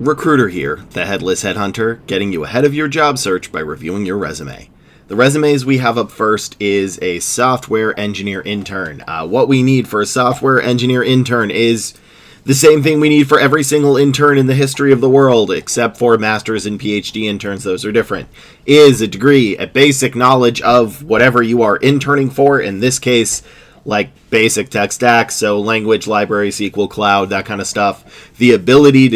Recruiter here, the headless headhunter, getting you ahead of your job search by reviewing your resume. The resumes we have up first is a software engineer intern. What we need for a software engineer intern is the same thing we need for every single intern in the history of the world, except for masters and PhD interns. Those are different. Is a degree, a basic knowledge of whatever you are interning for. In this case, like basic tech stack, so language, library, SQL, cloud, that kind of stuff. The ability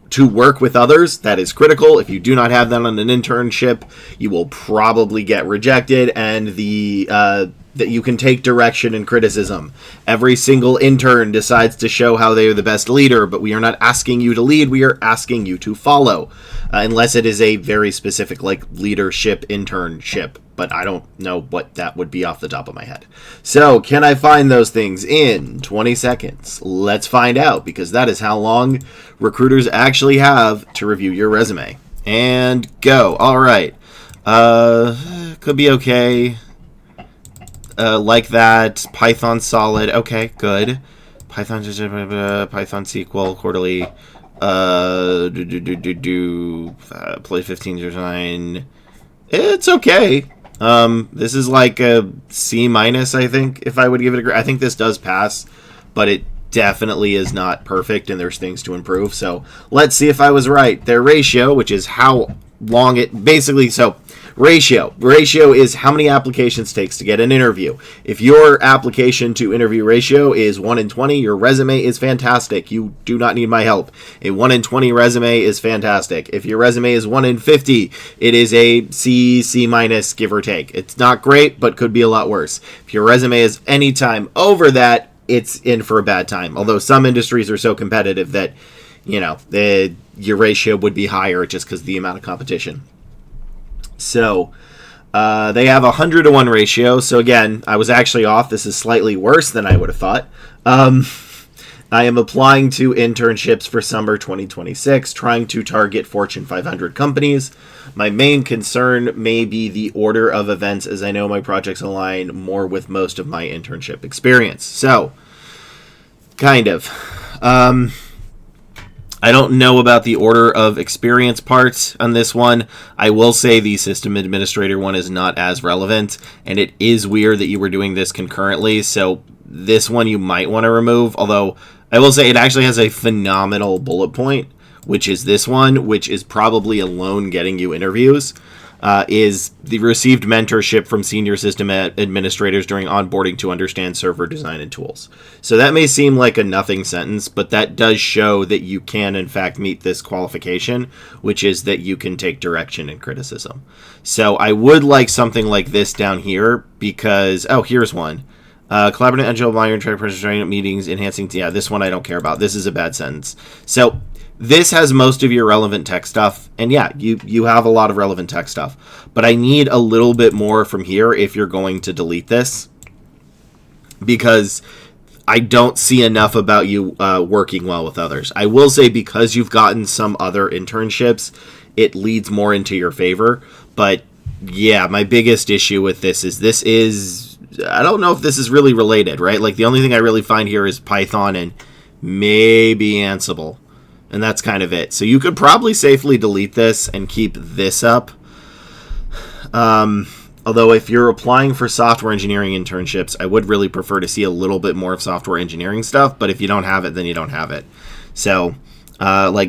to work with others, that is critical. If you do not have that on an internship, you will probably get rejected, and that you can take direction and criticism. Every single intern decides to show how they are the best leader, but we are not asking you to lead, we are asking you to follow. Unless it is a very specific, like, leadership internship, but I don't know what that would be off the top of my head. So, can I find those things in 20 seconds? Let's find out, because that is how long recruiters actually have to review your resume. And go. All right. Could be okay. Like that. Python solid. Okay, good. Python SQL quarterly. Play 15 design. It's okay. This is like a C minus, I think, if I would give it a grade. I think this does pass, but it definitely is not perfect, and there's things to improve. So let's see if I was right. Their ratio, which is how long it basically, so ratio is how many applications it takes to get an interview. If your application to interview ratio is 1 in 20, your resume is fantastic. You do not need my help. A 1 in 20 resume is fantastic. If your resume is 1 in 50, it is a C minus, give or take. It's not great, but could be a lot worse. If your resume is any time over that, it's in for a bad time. Although some industries are so competitive that, your ratio would be higher just because of the amount of competition. So they have a 100-to-1 ratio. So again, I was actually off. This is slightly worse than I would have thought. I am applying to internships for summer 2026, trying to target Fortune 500 companies. My main concern may be the order of events, as I know my projects align more with most of my internship experience. So, kind of. I don't know about the order of experience parts on this one. I will say the system administrator one is not as relevant, and it is weird that you were doing this concurrently, so this one you might want to remove, although I will say it actually has a phenomenal bullet point, which is this one, which is probably alone getting you interviews, is the received mentorship from senior system administrators during onboarding to understand server design and tools. So that may seem like a nothing sentence, but that does show that you can, in fact, meet this qualification, which is that you can take direction and criticism. So I would like something like this down here because, here's one. Collaborative agile minor track presentation meetings, enhancing, this one I don't care about. This is a bad sentence. So this has most of your relevant tech stuff, and you have a lot of relevant tech stuff, but I need a little bit more from here if you're going to delete this, because I don't see enough about you working well with others. I will say, because you've gotten some other internships, it leads more into your favor, but my biggest issue with this is I don't know if this is really related, right? Like, the only thing I really find here is Python and maybe Ansible. And that's kind of it. So you could probably safely delete this and keep this up. Although if you're applying for software engineering internships, I would really prefer to see a little bit more of software engineering stuff. But if you don't have it, then you don't have it. So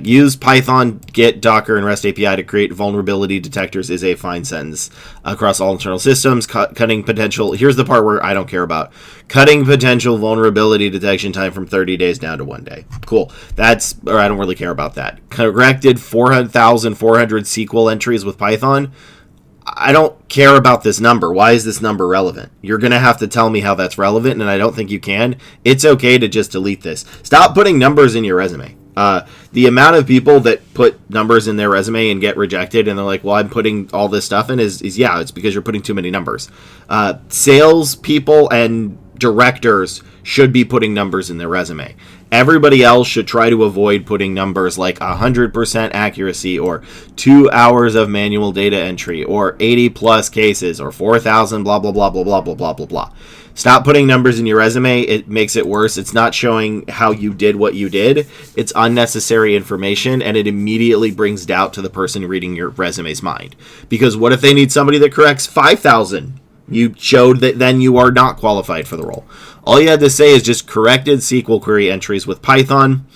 use Python, Git, Docker, and REST API to create vulnerability detectors is a fine sentence across all internal systems. Cutting potential, here's the part where I don't care about. Cutting potential vulnerability detection time from 30 days down to 1 day. Cool. I don't really care about that. Corrected 4,400 SQL entries with Python. I don't care about this number. Why is this number relevant? You're going to have to tell me how that's relevant, and I don't think you can. It's okay to just delete this. Stop putting numbers in your resume. The amount of people that put numbers in their resume and get rejected, and they're like, well, I'm putting all this stuff in, it's because you're putting too many numbers. Sales people and directors should be putting numbers in their resume. Everybody else should try to avoid putting numbers like 100% accuracy or 2 hours of manual data entry or 80 plus cases or 4,000 blah, blah, blah, blah, blah, blah, blah, blah, blah. Stop putting numbers in your resume. It makes it worse. It's not showing how you did what you did. It's unnecessary information, and it immediately brings doubt to the person reading your resume's mind. Because what if they need somebody that corrects 5,000? You showed that then you are not qualified for the role. All you had to say is just corrected SQL query entries with Python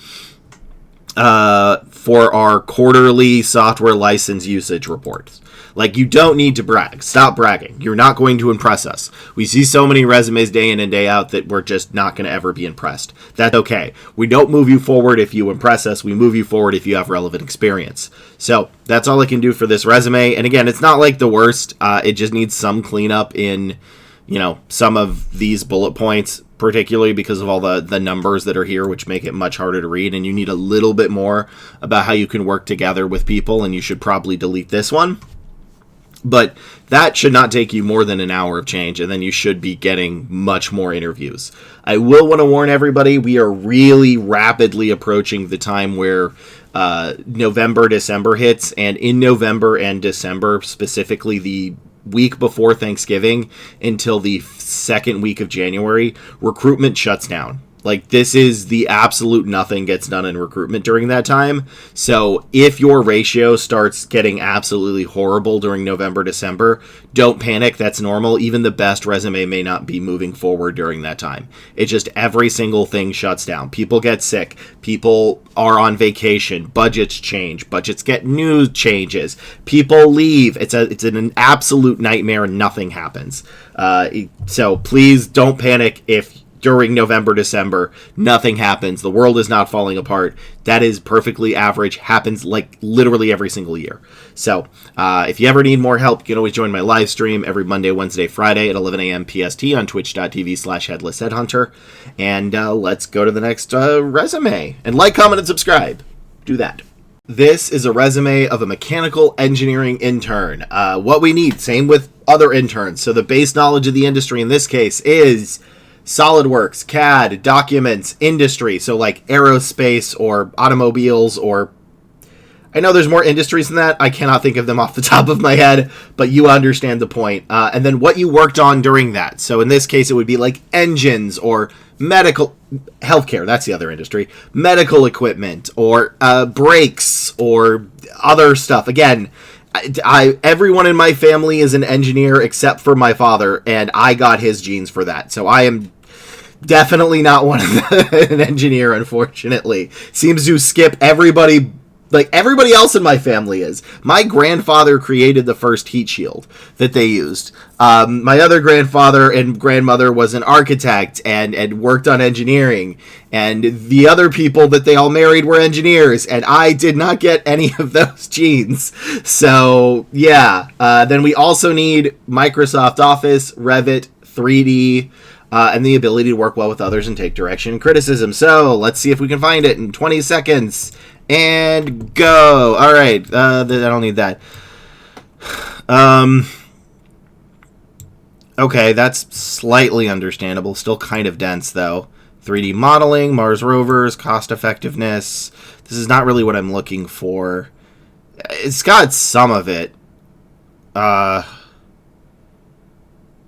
for our quarterly software license usage reports. Like, you don't need to brag. Stop bragging. You're not going to impress us. We see so many resumes day in and day out that we're just not going to ever be impressed. That's okay. We don't move you forward if you impress us. We move you forward if you have relevant experience. So that's all I can do for this resume. And again, it's not like the worst. It just needs some cleanup in, some of these bullet points, particularly because of all the numbers that are here, which make it much harder to read. And you need a little bit more about how you can work together with people. And you should probably delete this one. But that should not take you more than an hour of change, and then you should be getting much more interviews. I will want to warn everybody, we are really rapidly approaching the time where November, December hits, and in November and December, specifically the week before Thanksgiving until the second week of January, recruitment shuts down. Like, this is the absolute nothing gets done in recruitment during that time. So if your ratio starts getting absolutely horrible during November, December, don't panic. That's normal. Even the best resume may not be moving forward during that time. It's just every single thing shuts down. People get sick. People are on vacation. Budgets change. Budgets get new changes. People leave. It's an absolute nightmare and nothing happens. So please don't panic if during November, December, nothing happens. The world is not falling apart. That is perfectly average. Happens like literally every single year. So if you ever need more help, you can always join my live stream every Monday, Wednesday, Friday at 11 a.m. PST on twitch.tv/headlessheadhunter. And let's go to the next resume. And like, comment, and subscribe. Do that. This is a resume of a mechanical engineering intern. What we need, same with other interns. So the base knowledge of the industry in this case is SolidWorks, CAD, documents, industry, so like aerospace or automobiles, or I know there's more industries than that. I cannot think of them off the top of my head, but you understand the point. And then what you worked on during that. So in this case, it would be like engines or healthcare, that's the other industry, medical equipment or brakes or other stuff. Again, everyone in my family is an engineer except for my father, and I got his genes for that. So I am definitely not an engineer, unfortunately. Seems to skip everybody. Like, everybody else in my family is. My grandfather created the first heat shield that they used. My other grandfather and grandmother was an architect and worked on engineering. And the other people that they all married were engineers. And I did not get any of those genes. So, yeah. Then we also need Microsoft Office, Revit, 3D, and the ability to work well with others and take direction and criticism. So, let's see if we can find it in 20 seconds. And go. All right. I don't need that. Okay, that's slightly understandable. Still kind of dense, though. 3D modeling, Mars rovers, cost effectiveness. This is not really what I'm looking for. It's got some of it.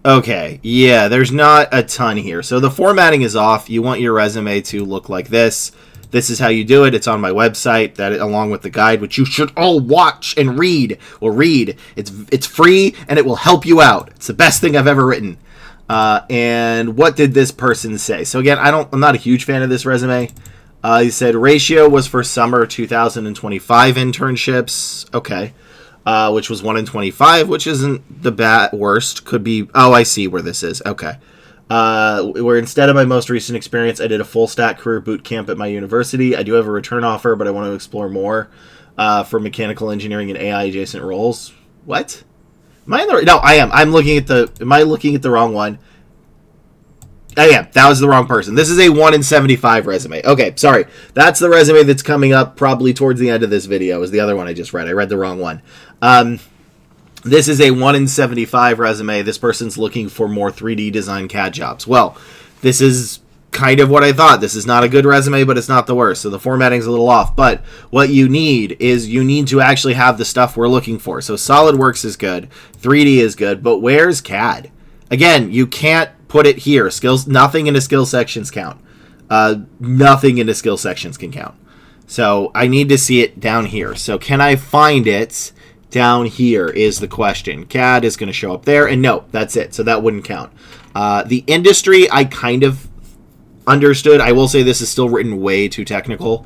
Okay. Yeah, there's not a ton here. So the formatting is off. You want your resume to look like this. This is how you do it. It's on my website, that along with the guide, which you should all watch and read. Well, read. It's free, and it will help you out. It's the best thing I've ever written. And what did this person say? So again, I'm not a huge fan of this resume. He said ratio was for summer 2025 internships. Okay. Which was 1 in 25, which isn't the worst. Could be. Oh, I see where this is. Okay. Where instead of my most recent experience, I did a full stack career boot camp at my university. I do have a return offer, but I want to explore more for mechanical engineering and AI adjacent roles. What? Am I in the? No, I am. I'm looking at the. Am I looking at the wrong one? I am. That was the wrong person. This is a 1 in 75 resume. Okay, sorry. That's the resume that's coming up probably towards the end of this video. Is the other one I just read. I read the wrong one. This is a 1 in 75 resume. This person's looking for more 3D design CAD jobs. Well, this is kind of what I thought. This is not a good resume, but it's not the worst. So the formatting's a little off. But what you need is you need to actually have the stuff we're looking for. So SolidWorks is good. 3D is good. But where's CAD? Again, you can't put it here. Skills, nothing in the skill sections count. Nothing in the skill sections can count. So I need to see it down here. So can I find it down here is the question. CAD is going to show up there. And no, that's it. So that wouldn't count. The industry, I kind of understood. I will say this is still written way too technical.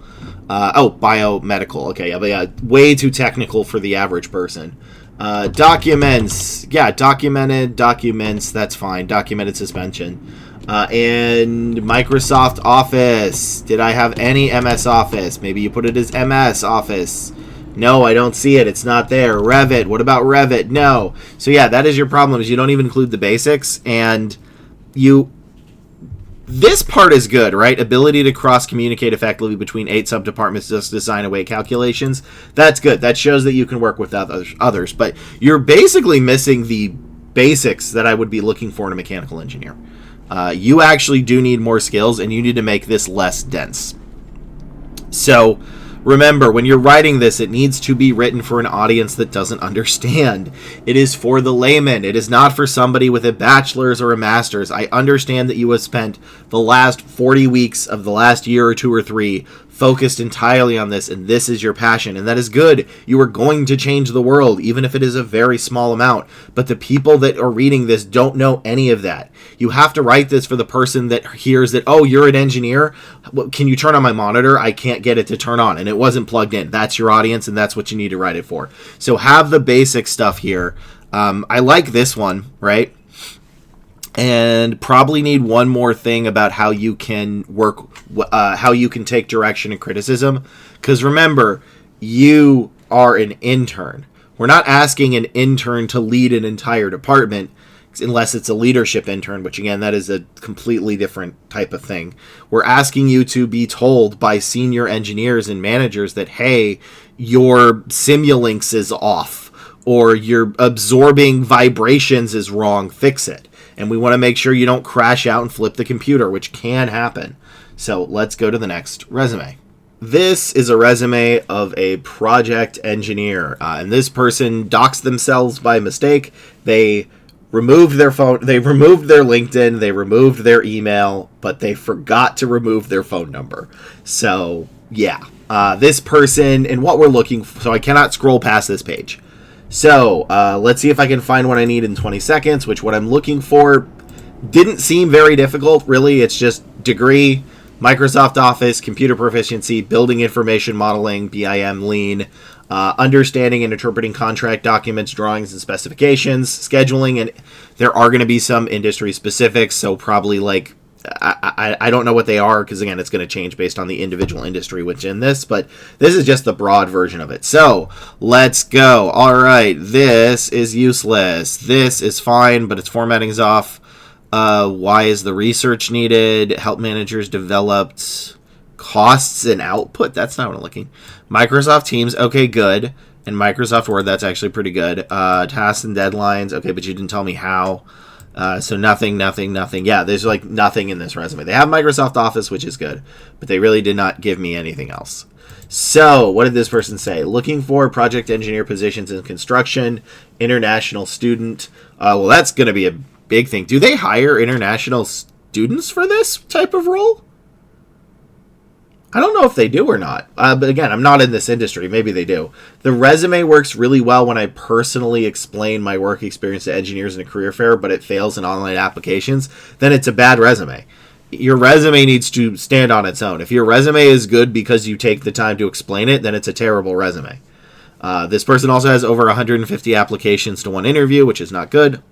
Biomedical. Okay, yeah, way too technical for the average person. Documents. Yeah, documented documents. That's fine. Documented suspension. And Microsoft Office. Did I have any MS Office? Maybe you put it as MS Office. No, I don't see it. It's not there. Revit. What about Revit? No. So yeah, that is your problem, is you don't even include the basics, and this part is good, right? Ability to cross-communicate effectively between 8 subdepartments, just design away calculations. That's good. That shows that you can work with others. But you're basically missing the basics that I would be looking for in a mechanical engineer. You actually do need more skills, and you need to make this less dense. So remember, when you're writing this, it needs to be written for an audience that doesn't understand. It is for the layman. It is not for somebody with a bachelor's or a master's. I understand that you have spent the last 40 weeks of the last year or 2 or 3 focused entirely on this, and this is your passion, and that is good. You are going to change the world, even if it is a very small amount. But the people that are reading this don't know any of that. You have to write this for the person that hears that, oh, you're an engineer? Can you turn on my monitor? I can't get it to turn on, and it wasn't plugged in. That's your audience, and that's what you need to write it for. So have the basic stuff here. I like this one, right? And probably need one more thing about how you can work, how you can take direction and criticism. Because remember, you are an intern. We're not asking an intern to lead an entire department, unless it's a leadership intern, which again, that is a completely different type of thing. We're asking you to be told by senior engineers and managers that, hey, your Simulinks is off, or your absorbing vibrations is wrong, fix it. And we want to make sure you don't crash out and flip the computer, which can happen. So let's go to the next resume. This is a resume of a project engineer. And this person doxed themselves by mistake. They removed their phone, they removed their LinkedIn, they removed their email, but they forgot to remove their phone number. So yeah, this person, and what we're looking for, so I cannot scroll past this page. So let's see if I can find what I need in 20 seconds, which what I'm looking for didn't seem very difficult, really. It's just degree, Microsoft Office, computer proficiency, building information modeling, BIM, lean, understanding and interpreting contract documents, drawings and specifications, scheduling, and there are going to be some industry specifics, so probably like, I don't know what they are, because again, it's going to change based on the individual industry which in this, but this is just the broad version of it. So let's go. All right, this is useless. This is fine, but its formatting is off. Why is the research needed? Help managers developed costs and output. That's not what I'm looking. Microsoft Teams. Okay, good. And Microsoft Word. That's actually pretty good. Tasks and deadlines. Okay, but you didn't tell me how. So nothing. Yeah, there's like nothing in this resume. They have Microsoft Office, which is good, but they really did not give me anything else. So what did this person say? Looking for project engineer positions in construction, international student. Well, that's going to be a big thing. Do they hire international students for this type of role? I don't know if they do or not. But again, I'm not in this industry. Maybe they do. The resume works really well when I personally explain my work experience to engineers in a career fair, but it fails in online applications. Then it's a bad resume. Your resume needs to stand on its own. If your resume is good because you take the time to explain it, then it's a terrible resume. This person also has over 150 applications to one interview, which is not good.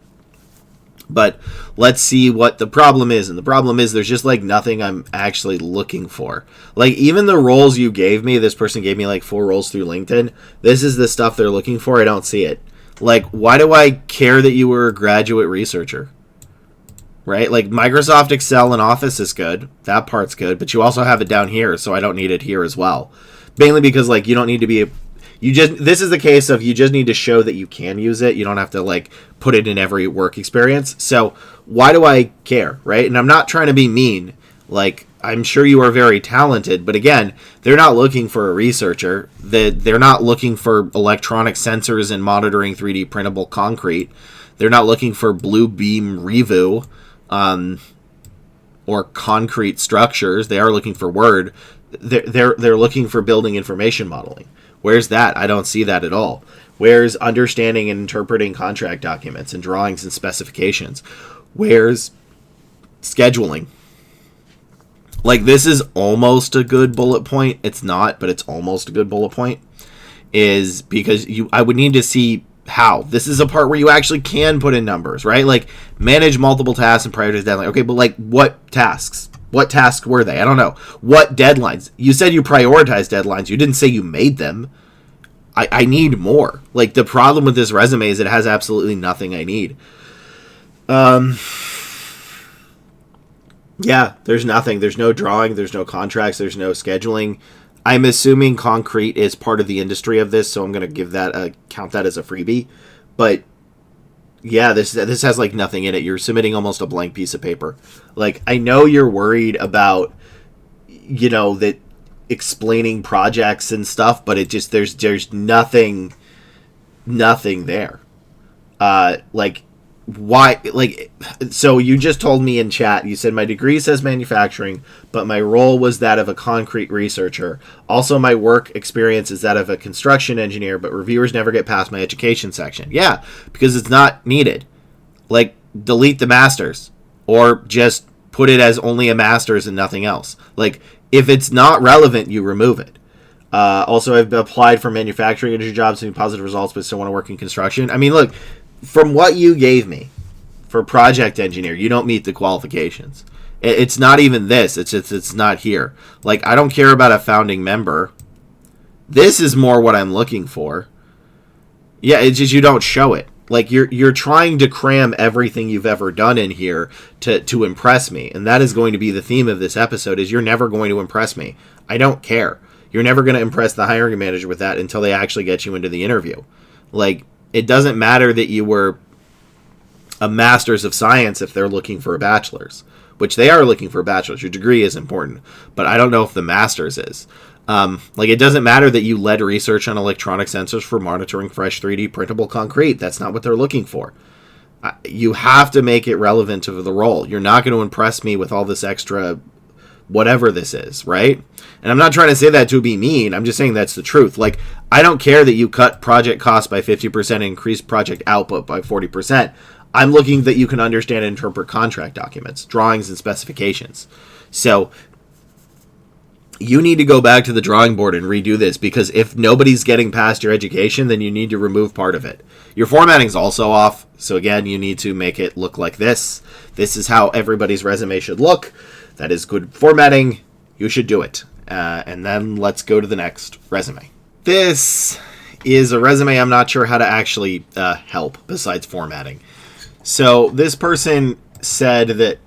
But let's see what the problem is. And the problem is there's just like nothing I'm actually looking for. Like even the roles you gave me, this person gave me like 4 roles through LinkedIn. This is the stuff they're looking for. I don't see it. Like, why do I care that you were a graduate researcher? Right? Like Microsoft Excel and Office is good. That part's good. But you also have it down here, so I don't need it here as well. Mainly because like you don't need to be this is the case of you just need to show that you can use it. You don't have to like put it in every work experience. So why do I care, right? And I'm not trying to be mean. Like, I'm sure you are very talented, but again, they're not looking for a researcher. They're not looking for electronic sensors and monitoring 3D printable concrete. They're not looking for blue beam revu or concrete structures. They are looking for Word. They're looking for building information modeling. Where's that? I don't see that at all. Where's understanding and interpreting contract documents and drawings and specifications? Where's scheduling? Like, this is almost a good bullet point. It's not, but it's almost a good bullet point. Is because I would need to see how. This is a part where you actually can put in numbers, right? Like, manage multiple tasks and prioritize deadlines. Okay, but like, what tasks? What tasks were they? I don't know. What deadlines? You said you prioritized deadlines. You didn't say you made them. I need more. Like, the problem with this resume is it has absolutely nothing I need. Yeah, there's nothing. There's no drawing. There's no contracts. There's no scheduling. I'm assuming concrete is part of the industry of this, so I'm going to give that count that as a freebie. But yeah, this has like nothing in it. You're submitting almost a blank piece of paper. Like, I know you're worried about, that explaining projects and stuff, but it just there's nothing there. Like, why? Like, so you just told me in chat, you said my degree says manufacturing, but my role was that of a concrete researcher. Also, my work experience is that of a construction engineer, but reviewers never get past my education section. Yeah, because it's not needed. Like, delete the master's, or just put it as only a master's and nothing else. Like, if it's not relevant, you remove it. Also, I've applied for manufacturing industry jobs, seeing positive results, but still want to work in construction. I mean, look, from what you gave me for project engineer, you don't meet the qualifications. It's not even this. It's not here. Like, I don't care about a founding member. This is more what I'm looking for. Yeah, it's just you don't show it. Like, you're trying to cram everything you've ever done in here to impress me. And that is going to be the theme of this episode, is you're never going to impress me. I don't care. You're never going to impress the hiring manager with that until they actually get you into the interview. Like, it doesn't matter that you were a master's of science if they're looking for a bachelor's, which they are looking for a bachelor's. Your degree is important, but I don't know if the master's is. Like, it doesn't matter that you led research on electronic sensors for monitoring fresh 3D printable concrete. That's not what they're looking for. You have to make it relevant to the role. You're not going to impress me with all this extra whatever this is, right? And I'm not trying to say that to be mean. I'm just saying that's the truth. Like, I don't care that you cut project costs by 50% and increase project output by 40%. I'm looking that you can understand and interpret contract documents, drawings, and specifications. So you need to go back to the drawing board and redo this, because if nobody's getting past your education, then you need to remove part of it. Your formatting's also off. So again, you need to make it look like this. This is how everybody's resume should look. That is good formatting. You should do it. And then let's go to the next resume. This is a resume I'm not sure how to actually help besides formatting. So this person said that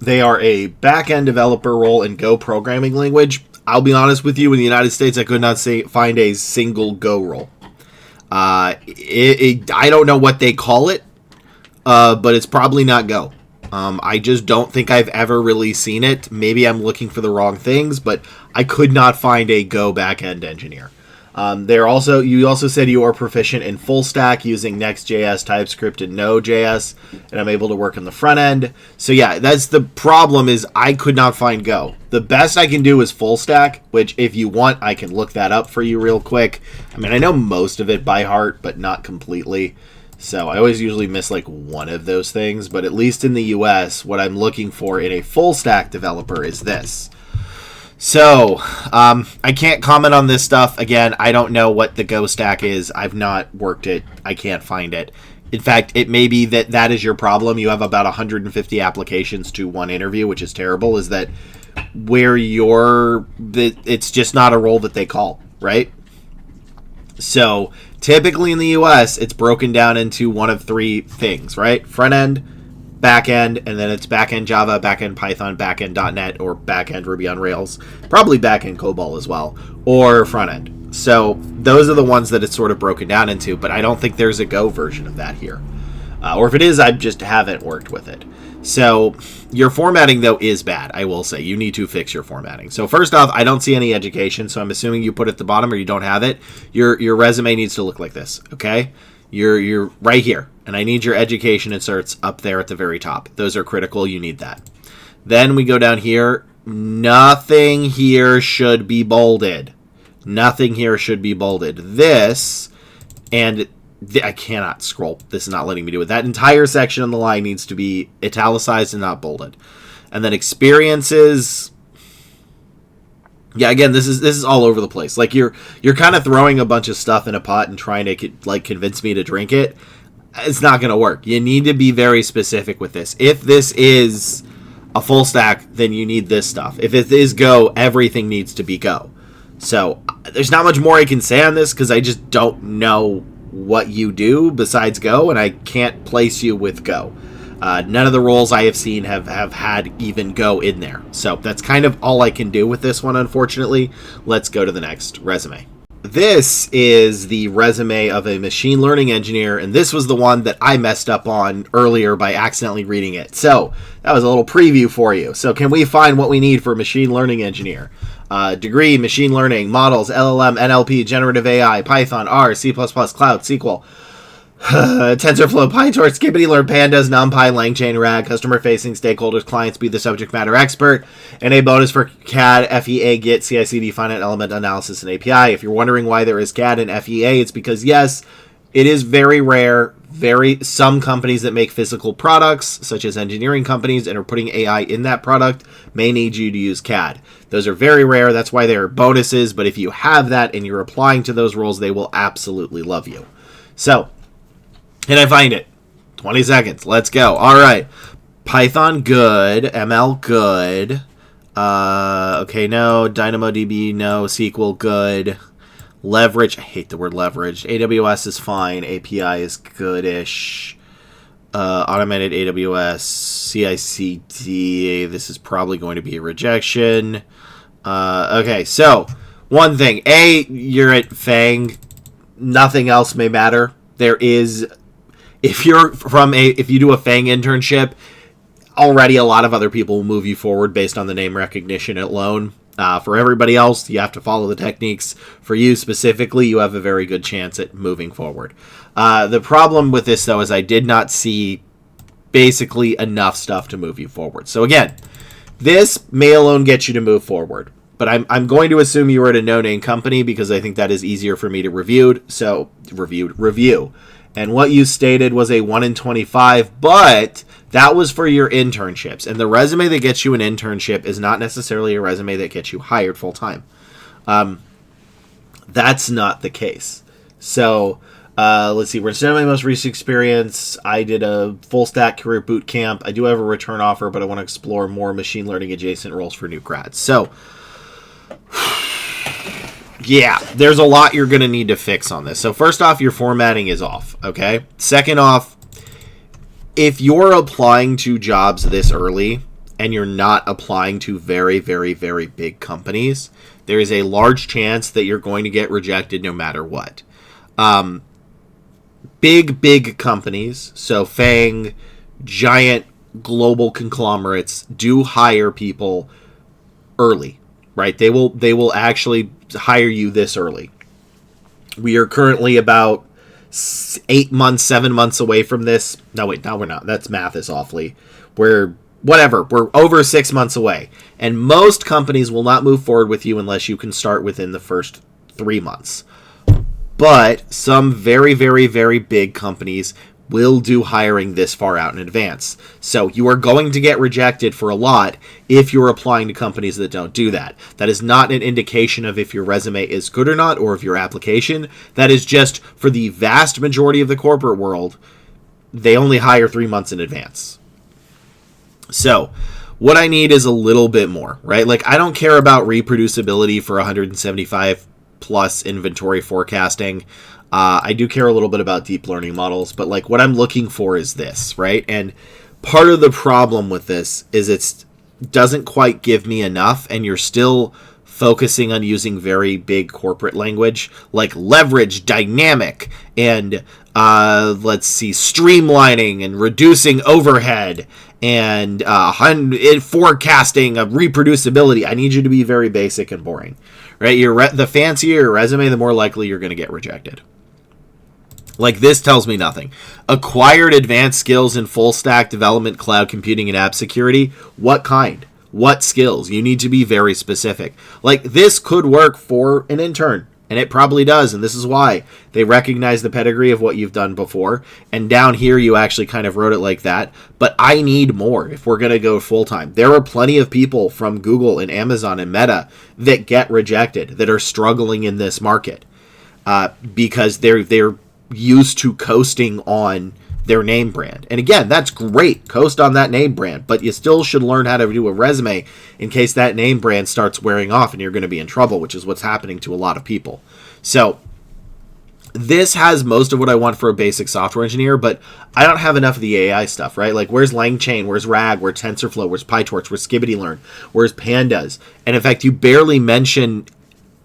they are a back-end developer role in Go programming language. I'll be honest with you, in the United States, I could not find a single Go role. I don't know what they call it, but it's probably not Go. I just don't think I've ever really seen it. Maybe I'm looking for the wrong things, but I could not find a Go backend engineer. You also said you are proficient in full stack using Next.js, TypeScript, and Node.js, and I'm able to work on the front end. So yeah, that's the problem, is I could not find Go. The best I can do is full stack, which if you want, I can look that up for you real quick. I mean, I know most of it by heart, but not completely. So I always usually miss like one of those things, but at least in the US, what I'm looking for in a full stack developer is this. So, I can't comment on this stuff. Again, I don't know what the Go stack is. I've not worked it. I can't find it. In fact, it may be that is your problem. You have about 150 applications to one interview, which is terrible, is that it's just not a role that they call, right? So, typically in the US, it's broken down into one of three things, right? Front end, back end, and then it's back end Java, back end Python, back end .NET, or back end Ruby on Rails, probably back end COBOL as well, or front end. So those are the ones that it's sort of broken down into, but I don't think there's a Go version of that here. Or if it is, I just haven't worked with it. So your formatting, though, is bad, I will say. You need to fix your formatting. So first off, I don't see any education, so I'm assuming you put it at the bottom or you don't have it. Your resume needs to look like this, okay? You're right here, and I need your education inserts up there at the very top. Those are critical. You need that. Then we go down here. Nothing here should be bolded. Nothing here should be bolded. This, and I cannot scroll. This is not letting me do it. That entire section on the line needs to be italicized and not bolded. And then experiences. Yeah, again, this is all over the place. Like you're kind of throwing a bunch of stuff in a pot and trying to like convince me to drink it. It's not going to work. You need to be very specific with this. If this is a full stack, then you need this stuff. If it is Go, everything needs to be Go. So there's not much more I can say on this because I just don't know what you do besides Go, and I can't place you with Go. None of the roles I have seen have had even Go in there. So that's kind of all I can do with this one, unfortunately. Let's go to the next resume. This is the resume of a machine learning engineer, and this was the one that I messed up on earlier by accidentally reading it. So that was a little preview for you. So can we find what we need for a machine learning engineer? Degree, machine learning, models, LLM, NLP, generative AI, Python, R, C++, Cloud, SQL, TensorFlow, PyTorch, Skippity-learn, Pandas, NumPy, LangChain, RAG, customer-facing, stakeholders, clients, be the subject matter expert, and a bonus for CAD, FEA, Git, CI/CD, finite element analysis, and API. If you're wondering why there is CAD and FEA, it's because, yes, it is very rare. Some companies that make physical products, such as engineering companies, and are putting AI in that product, may need you to use CAD. Those are very rare. That's why they're bonuses. But if you have that and you're applying to those roles, they will absolutely love you. So, can I find it? 20 seconds. Let's go. All right. Python, good. ML, good. Okay, no. DynamoDB, no. SQL, good. Leverage, I hate the word leverage. AWS is fine. API is goodish. Automated AWS, CI/CD. This is probably going to be a rejection. Okay, so one thing. You're at Fang. Nothing else may matter. There is, if you do a Fang internship, already a lot of other people will move you forward based on the name recognition alone. For everybody else, you have to follow the techniques. For you specifically, you have a very good chance at moving forward. The problem with this, though, is I did not see basically enough stuff to move you forward. So again, this may alone get you to move forward. But I'm going to assume you were at a no-name company because I think that is easier for me to review. And what you stated was a 1 in 25, but that was for your internships. And the resume that gets you an internship is not necessarily a resume that gets you hired full-time. That's not the case. So, let's see. We're instead of my most recent experience, I did a full-stack career boot camp. I do have a return offer, but I want to explore more machine learning adjacent roles for new grads. So, yeah, there's a lot you're going to need to fix on this. So first off, your formatting is off, okay? Second off, if you're applying to jobs this early and you're not applying to very, very, very big companies, there is a large chance that you're going to get rejected no matter what. Big companies, so Fang, giant global conglomerates, do hire people early, right? They will actually hire you this early. We are currently about 7 months away from this. No, wait, no, we're not. That's math is awfully. We're over 6 months away. And most companies will not move forward with you unless you can start within the first 3 months. But some very, very, very big companies will do hiring this far out in advance. So you are going to get rejected for a lot if you're applying to companies that don't do that. That is not an indication of if your resume is good or not, or of your application. That is just for the vast majority of the corporate world, they only hire 3 months in advance. So what I need is a little bit more, right? Like, I don't care about reproducibility for 175 plus inventory forecasting. I do care a little bit about deep learning models, but like what I'm looking for is this, right? And part of the problem with this is it doesn't quite give me enough, and you're still focusing on using very big corporate language like leverage, dynamic, and streamlining and reducing overhead. and forecasting of reproducibility. I need you to be very basic and boring, right? The fancier your resume, the more likely you're going to get rejected. Like, this tells me nothing. Acquired advanced skills in full stack development, cloud computing, and app security. What kind? What skills? You need to be very specific. Like, this could work for an intern, and it probably does, and this is why. They recognize the pedigree of what you've done before, and down here you actually kind of wrote it like that, but I need more if we're going to go full-time. There are plenty of people from Google and Amazon and Meta that get rejected, that are struggling in this market, because they're used to coasting on their name brand. And again, that's great. Coast on that name brand, but you still should learn how to do a resume in case that name brand starts wearing off and you're going to be in trouble, which is what's happening to a lot of people. So this has most of what I want for a basic software engineer, but I don't have enough of the AI stuff, right? Like, where's LangChain? Where's RAG? Where's TensorFlow? Where's PyTorch? Where's SkibbityLearn? Where's Pandas? And in fact, you barely mention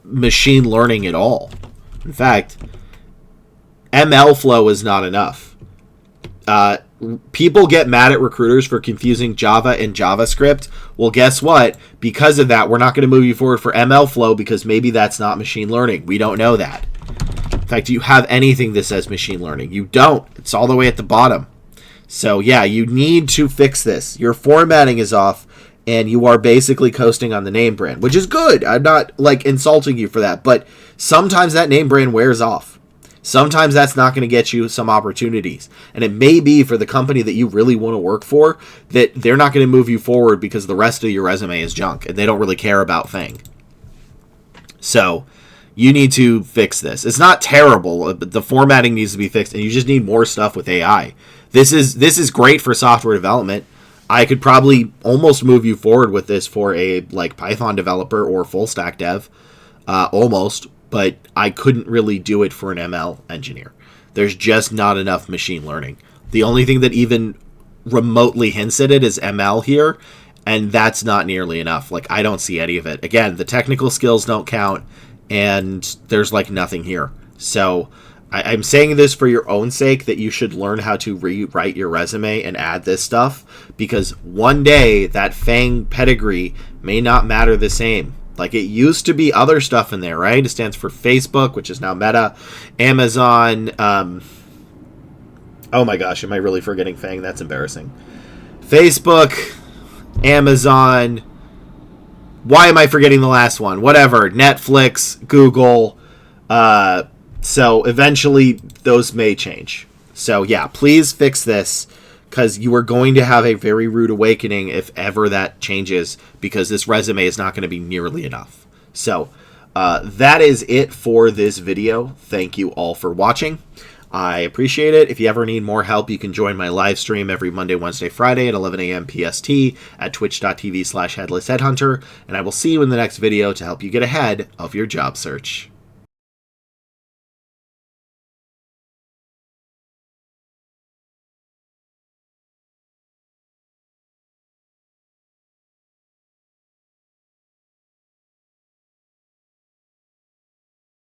machine learning at all. In fact, ML flow is not enough. People get mad at recruiters for confusing Java and JavaScript. Well, guess what? Because of that, we're not going to move you forward for ML flow because maybe that's not machine learning. We don't know that. In fact, do you have anything that says machine learning? You don't. It's all the way at the bottom. So yeah, you need to fix this. Your formatting is off, and you are basically coasting on the name brand, which is good. I'm not like insulting you for that, but sometimes that name brand wears off. Sometimes that's not going to get you some opportunities. And it may be for the company that you really want to work for that they're not going to move you forward because the rest of your resume is junk and they don't really care about Fang. So you need to fix this. It's not terrible, but the formatting needs to be fixed, and you just need more stuff with AI. This is great for software development. I could probably almost move you forward with this for a like Python developer or full stack dev, almost. But I couldn't really do it for an ML engineer. There's just not enough machine learning. The only thing that even remotely hints at it is ML here, and that's not nearly enough. Like, I don't see any of it. Again, the technical skills don't count, and there's like nothing here. So I'm saying this for your own sake, that you should learn how to rewrite your resume and add this stuff, because one day that Fang pedigree may not matter the same. Like, it used to be other stuff in there, right? It stands for Facebook, which is now Meta, Amazon. Oh my gosh, am I really forgetting Fang? That's embarrassing. Facebook, Amazon. Why am I forgetting the last one? Whatever. Netflix, Google. So eventually those may change. So yeah, please fix this, because you are going to have a very rude awakening if ever that changes, because this resume is not going to be nearly enough. So that is it for this video. Thank you all for watching. I appreciate it. If you ever need more help, you can join my live stream every Monday, Wednesday, Friday at 11 a.m. PST at twitch.tv/headlessheadhunter, and I will see you in the next video to help you get ahead of your job search.